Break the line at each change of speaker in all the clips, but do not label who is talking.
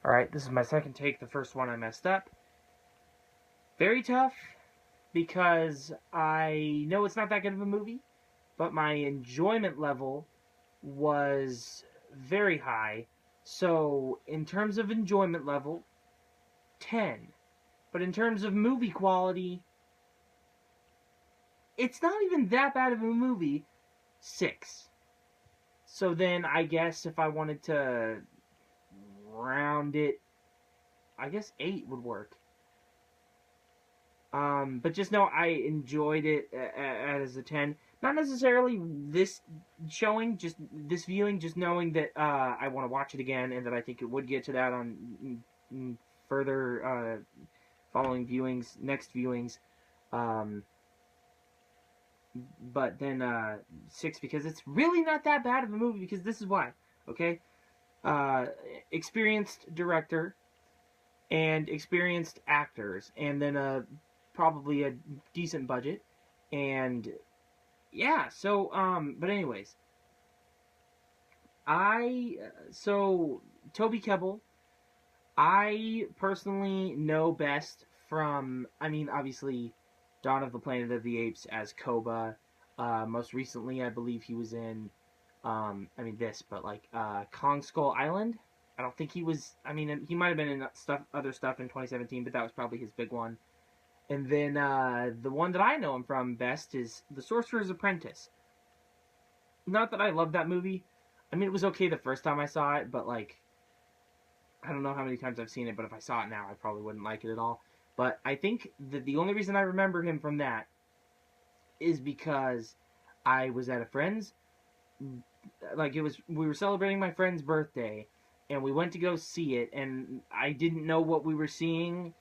Alright, this is my second take. The first one I messed up. Very tough, because I know it's not that good of a movie, but my enjoyment level was very high. So, in terms of enjoyment level, 10. But in terms of movie quality, it's not even that bad of a movie, 6. So then, I guess if I wanted to round it, I guess 8 would work. But just know I enjoyed it as a 10. Not necessarily this showing, just this viewing, just knowing that I want to watch it again and that I think it would get to that on further following viewings, next viewings. Um, but then 6, because it's really not that bad of a movie, because this is why, okay? Uh, Experienced director and experienced actors, and then probably a decent budget, and yeah. So but anyways, I so Toby Kebbell, I personally know best from, I mean, obviously, Dawn of the Planet of the Apes as Koba. Most recently, I believe he was in, I mean this, but like Kong Skull Island. I don't think he was. I mean, he might have been in other stuff in 2017, but that was probably his big one. And then the one that I know him from best is The Sorcerer's Apprentice. Not that I love that movie. I mean, it was okay the first time I saw it, but like, I don't know how many times I've seen it, but if I saw it now, I probably wouldn't like it at all. But I think that the only reason I remember him from that is because I was at a friend's, like, it was, we were celebrating my friend's birthday, and we went to go see it, and I didn't know what we were seeing,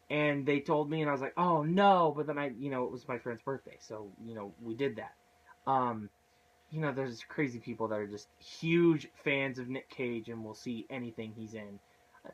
and they told me, and I was like, oh no, but then it was my friend's birthday, so, we did that. Um, there's crazy people that are just huge fans of Nick Cage and will see anything he's in.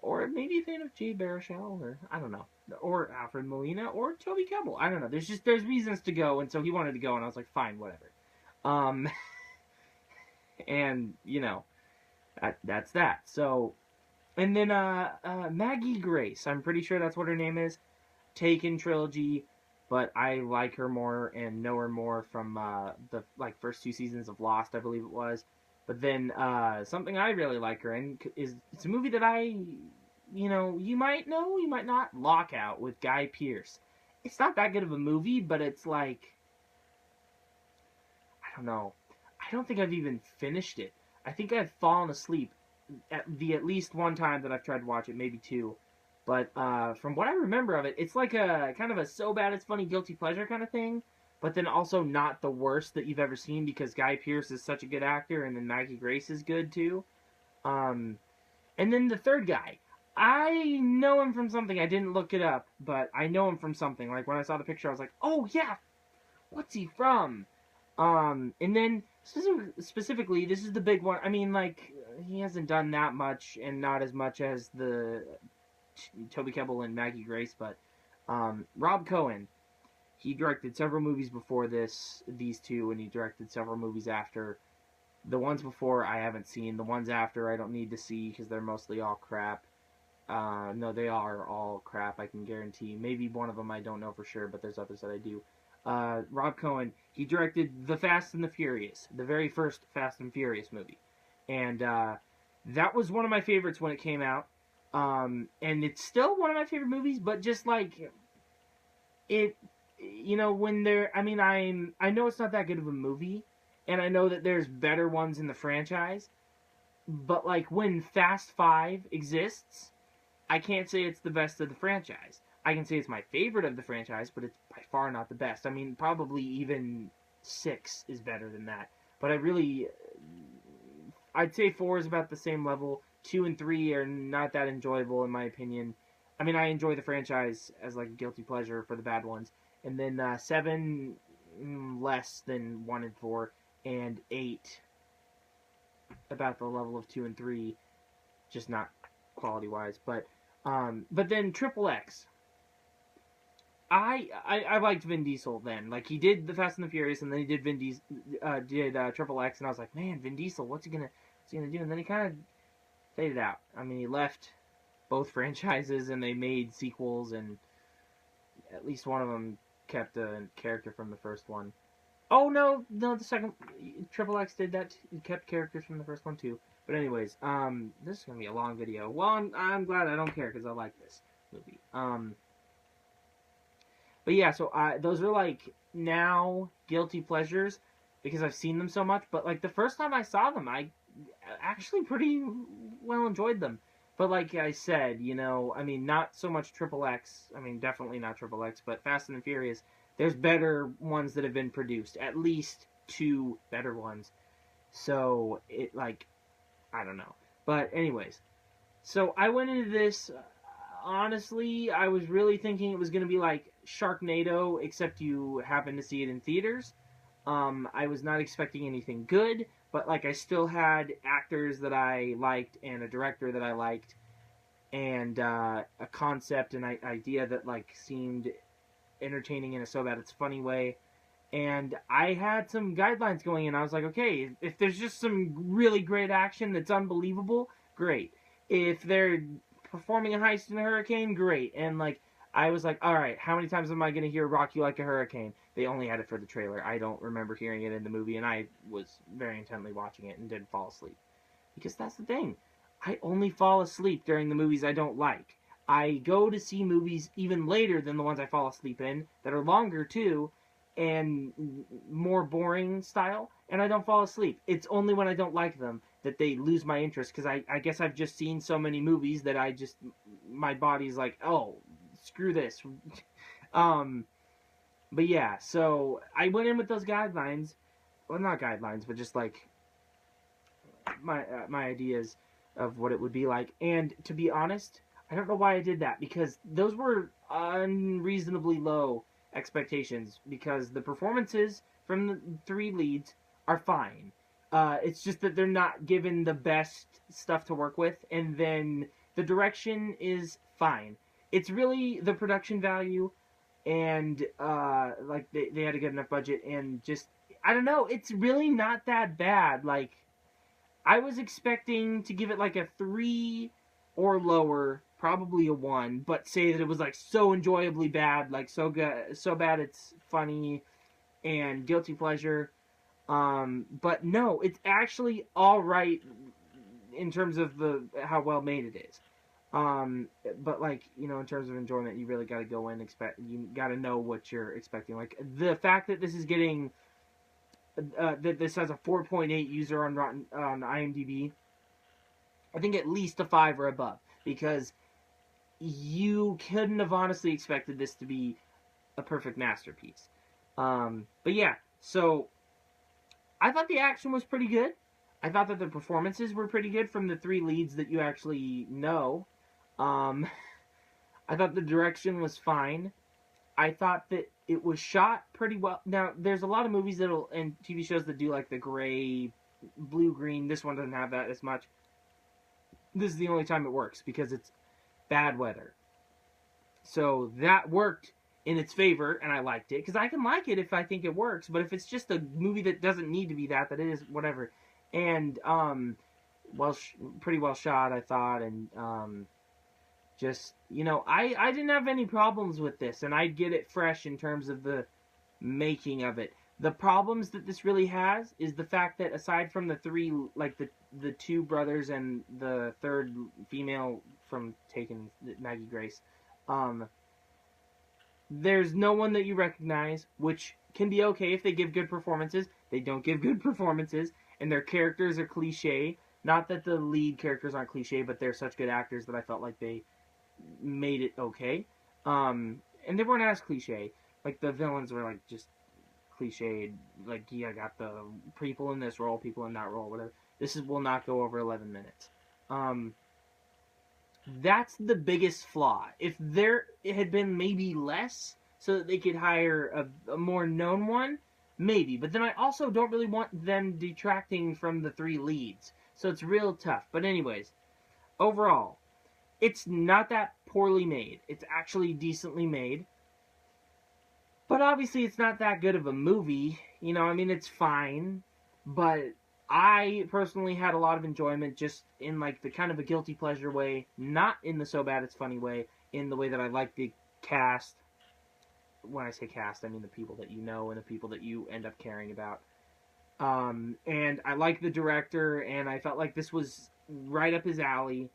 Or maybe a fan of Jay Baruchel, or I don't know, or Alfred Molina, or Toby Kebbell. I don't know. There's reasons to go, and so he wanted to go, and I was like, fine, whatever. Um, and that's that. So, and then Maggie Grace. I'm pretty sure that's what her name is. Taken trilogy, but I like her more and know her more from the first 2 seasons of Lost, I believe it was. But then something I really like her in is, it's a movie that you might know, you might not. Lockout with Guy Pearce. It's not that good of a movie, but it's like, I don't know. I don't think I've even finished it. I think I've fallen asleep at least one time that I've tried to watch it, maybe two. But from what I remember of it, it's like a kind of a so bad it's funny guilty pleasure kind of thing, but then also not the worst that you've ever seen, because Guy Pearce is such a good actor, and then Maggie Grace is good too. Um, and then the third guy, I know him from something. I didn't look it up, but I know him from something. Like when I saw the picture, I was like, oh yeah, what's he from? And then specifically, this is the big one. I mean, like, he hasn't done that much, and not as much as the Toby Kebbell and Maggie Grace, but Rob Cohen. He directed several movies before these two, and he directed several movies after. The ones before I haven't seen. The ones after I don't need to see, because they're mostly all crap. No, they are all crap, I can guarantee. Maybe one of them I don't know for sure, but there's others that I do. Rob Cohen, he directed The Fast and the Furious, the very first Fast and Furious movie. And that was one of my favorites when it came out. And it's still one of my favorite movies, but just like, it, when I mean, I know it's not that good of a movie, and I know that there's better ones in the franchise, but like when Fast 5 exists, I can't say it's the best of the franchise. I can say it's my favorite of the franchise, but it's by far not the best. I mean, probably even 6 is better than that. But I'd say 4 is about the same level. 2 and 3 are not that enjoyable in my opinion. I mean, I enjoy the franchise as like a guilty pleasure for the bad ones. And then 7, less than 1 and 4. And 8, about the level of 2 and 3, just not quality-wise. But then Triple X. I liked Vin Diesel then. Like, he did the Fast and the Furious, and then he did Triple X, and I was like, man, Vin Diesel, what's he gonna do? And then he kind of faded out. I mean, he left both franchises, and they made sequels, and at least one of them kept a character from the first one. Oh no, the second Triple X did that. It kept characters from the first one too. But anyways, this is gonna be a long video. Well, I'm glad I don't care because I like this movie. But yeah, so those are like now guilty pleasures because I've seen them so much. But like the first time I saw them, I actually pretty well enjoyed them. But like I said, you know, I mean, not so much Triple X. I mean, definitely not Triple X, but Fast and the Furious. There's better ones that have been produced. At least 2 better ones. So it like, I don't know. But anyways, so I went into this. Honestly, I was really thinking it was going to be like Sharknado, except you happen to see it in theaters. I was not expecting anything good, but like I still had actors that I liked and a director that I liked, and a concept and idea that like seemed entertaining in a so bad it's funny way. And I had some guidelines going in. I was like, okay, if there's just some really great action that's unbelievable, great. If they're performing a heist in a hurricane, great. And like I was like, all right, how many times am I going to hear "Rock You Like a Hurricane"? They only had it for the trailer. I don't remember hearing it in the movie, and I was very intently watching it and didn't fall asleep. Because that's the thing. I only fall asleep during the movies I don't like. I go to see movies even later than the ones I fall asleep in, that are longer too, and more boring style, and I don't fall asleep. It's only when I don't like them that they lose my interest, because I guess I've just seen so many movies that my body's like, oh, screw this. But yeah, so I went in with those guidelines, well, not guidelines, but just like my ideas of what it would be like, and to be honest, I don't know why I did that, because those were unreasonably low expectations, because the performances from the 3 leads are fine. It's just that they're not given the best stuff to work with, and then the direction is fine. It's really the production value, and like they had a good enough budget, and just, I don't know, it's really not that bad. Like, I was expecting to give it like a 3 or lower, probably a 1, but say that it was like so enjoyably bad, like so good, so bad it's funny and guilty pleasure. But no, it's actually all right in terms of how well made it is. But like, you know, in terms of enjoyment, you really got to go in you got to know what you're expecting. Like the fact that this is getting that this has a 4.8 user on IMDb, I think at least a 5 or above, because you couldn't have honestly expected this to be a perfect masterpiece. But yeah, so I thought the action was pretty good. I thought that the performances were pretty good from the 3 leads that you actually know. I thought the direction was fine. I thought that it was shot pretty well. Now, there's a lot of movies and TV shows that do like the gray, blue-green. This one doesn't have that as much. This is the only time it works, because it's bad weather. So that worked in its favor, and I liked it, because I can like it if I think it works, but if it's just a movie that doesn't need to be that it is, whatever. And, pretty well shot, I thought, and, just, you know, I didn't have any problems with this, and I get it fresh in terms of the making of it. The problems that this really has is the fact that aside from the 3, like the 2 brothers and the 3rd female from Taken, Maggie Grace, there's no one that you recognize, which can be okay if they give good performances. They don't give good performances, and their characters are cliche. Not that the lead characters aren't cliche, but they're such good actors that I felt like they made it okay. And they weren't as cliche. Like, the villains were, like, just cliched. Like, yeah, I got the people in this role, people in that role, whatever. This will not go over 11 minutes. That's the biggest flaw. If it had been maybe less, so that they could hire a more known one, maybe. But then I also don't really want them detracting from the 3 leads. So it's real tough. But anyways, overall, it's not that poorly made. It's actually decently made. But obviously it's not that good of a movie. You know, I mean, it's fine. But I personally had a lot of enjoyment just in like the kind of a guilty pleasure way, not in the so bad it's funny way, in the way that I like the cast. When I say cast, I mean the people that you know and the people that you end up caring about. And I like the director, and I felt like this was right up his alley.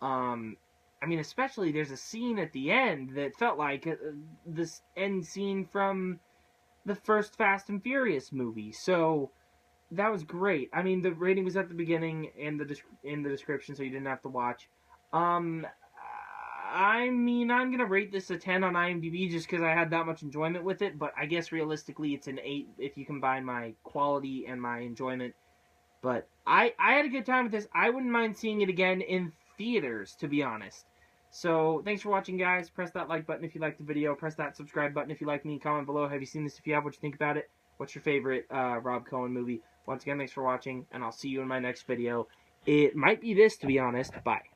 I mean, especially there's a scene at the end that felt like this end scene from the first Fast and Furious movie. So that was great. I mean, the rating was at the beginning and in the description, so you didn't have to watch. Um, I mean, I'm gonna rate this a 10 on IMDb just because I had that much enjoyment with it. But I guess realistically, it's an 8 if you combine my quality and my enjoyment. But I had a good time with this. I wouldn't mind seeing it again in theaters, to be honest. So thanks for watching, guys. Press that like button if you liked the video. Press that subscribe button if you like me. Comment below. Have you seen this? If you have, what you think about it? What's your favorite Rob Cohen movie? Once again, thanks for watching, and I'll see you in my next video. It might be this, to be honest. Bye.